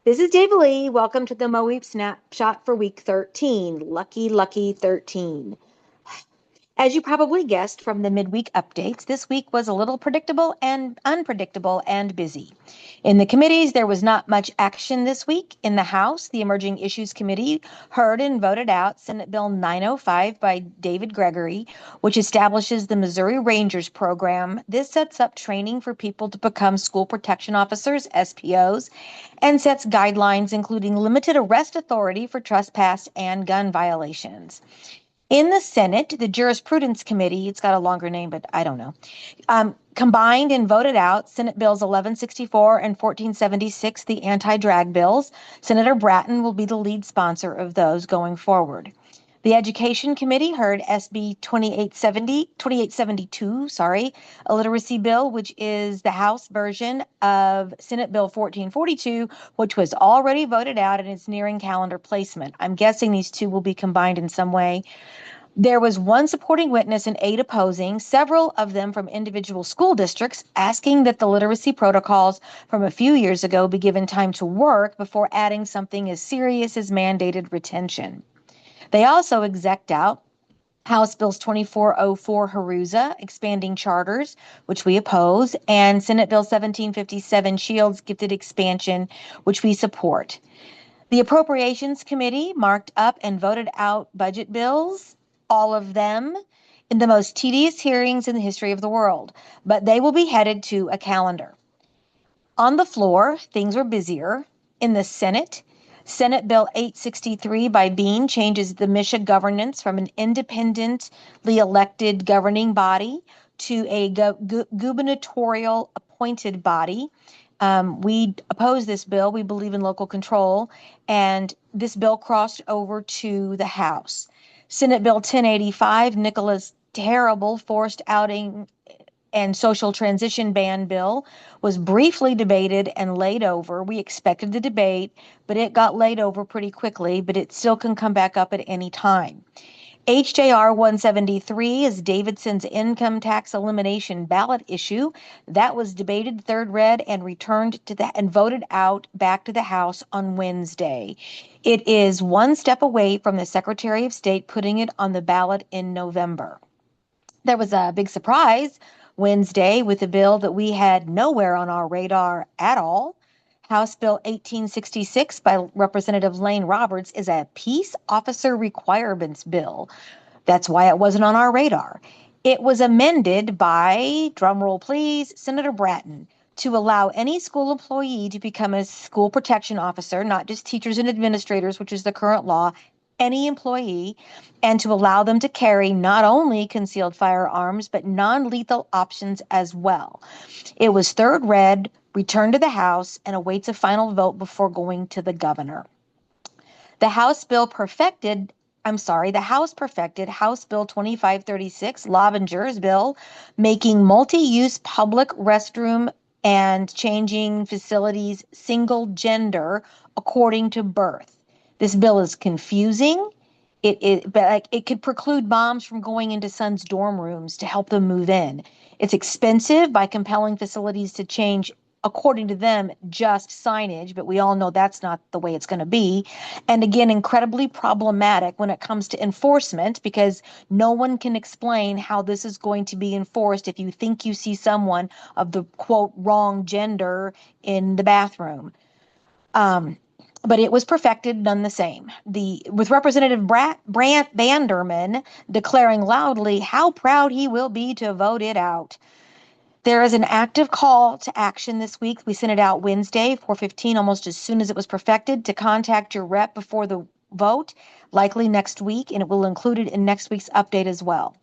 This is Dave Lee. Welcome to the MOEAP Snapshot for week 13. Lucky, lucky 13. As you probably guessed from the midweek updates, this week was a little predictable and unpredictable and busy. In the committees, there was not much action this week. In the House, the Emerging Issues Committee heard and voted out Senate Bill 905 by David Gregory, which establishes the Missouri Rangers program. This sets up training for people to become school protection officers, SPOs, and sets guidelines including limited arrest authority for trespass and gun violations. In the Senate, the Jurisprudence Committee, it's got a longer name, but I don't know, combined and voted out Senate Bills 1164 and 1476, the anti-drag bills. Senator Bratton will be the lead sponsor of those going forward. The Education Committee heard SB 2872, a literacy bill, which is the House version of Senate Bill 1442, which was already voted out and is nearing calendar placement. I'm guessing these two will be combined in some way. There was one supporting witness and 8 opposing, several of them from individual school districts, asking that the literacy protocols from a few years ago be given time to work before adding something as serious as mandated retention. They also execed out House Bills 2404 Haruza, expanding charters, which we oppose, and Senate Bill 1757 Shields gifted expansion, which we support. The Appropriations Committee marked up and voted out budget bills, all of them, in the most tedious hearings in the history of the world, but they will be headed to a calendar. On the floor, things were busier. In the Senate, Senate Bill 863 by Bean changes the MSHA governance from an independently elected governing body to a gubernatorial appointed body. We oppose this bill. We believe in local control, and this bill crossed over to the House. Senate Bill 1085, Nicola's terrible forced outing and social transition ban bill, was briefly debated and laid over. We expected the debate, but it got laid over pretty quickly, but it still can come back up at any time. HJR 173 is Davidson's income tax elimination ballot issue. That was debated, third read, and returned and voted out back to the House on Wednesday. It is one step away from the Secretary of State putting it on the ballot in November. There was a big surprise Wednesday with a bill that we had nowhere on our radar at all. House Bill 1866 by Representative Lane Roberts is a peace officer requirements bill. That's why it wasn't on our radar. It was amended by, drumroll please, Senator Bratton to allow any school employee to become a school protection officer, not just teachers and administrators, which is the current law, any employee, and to allow them to carry not only concealed firearms, but non-lethal options as well. It was third read, returned to the House, and awaits a final vote before going to the governor. The House perfected House Bill 2536, Lobbinger's bill, making multi-use public restroom and changing facilities single gender according to birth. This bill is confusing. It could preclude moms from going into sons' dorm rooms to help them move in. It's expensive by compelling facilities to change, according to them, just signage, but we all know that's not the way it's going to be. And again, incredibly problematic when it comes to enforcement, because no one can explain how this is going to be enforced if you think you see someone of the, quote, wrong gender in the bathroom. But it was perfected none the same. With Representative Brant Vanderman declaring loudly how proud he will be to vote it out. There is an active call to action this week. We sent it out Wednesday, 4:15, almost as soon as it was perfected, to contact your rep before the vote, likely next week, and it will include it in next week's update as well.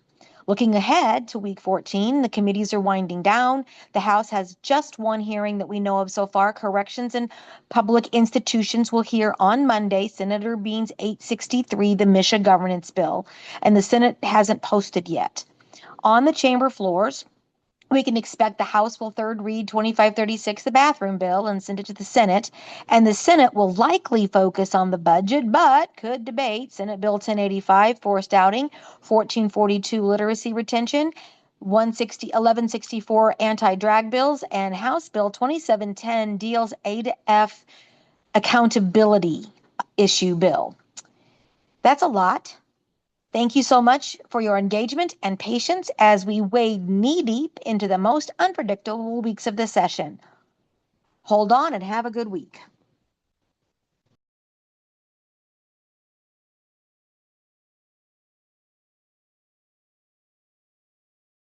Looking ahead to week 14, the committees are winding down. The House has just one hearing that we know of so far. Corrections and Public Institutions will hear on Monday Senator Bean's 863, the MSHA governance bill, and the Senate hasn't posted yet. On the chamber floors, we can expect the House will third read 2536, the bathroom bill, and send it to the Senate. And the Senate will likely focus on the budget, but could debate Senate Bill 1085, forced outing, 1442, literacy retention, 1164, anti-drag bills, and House Bill 2710 deals A to F accountability issue bill. That's a lot. Thank you so much for your engagement and patience as we wade knee-deep into the most unpredictable weeks of the session. Hold on and have a good week.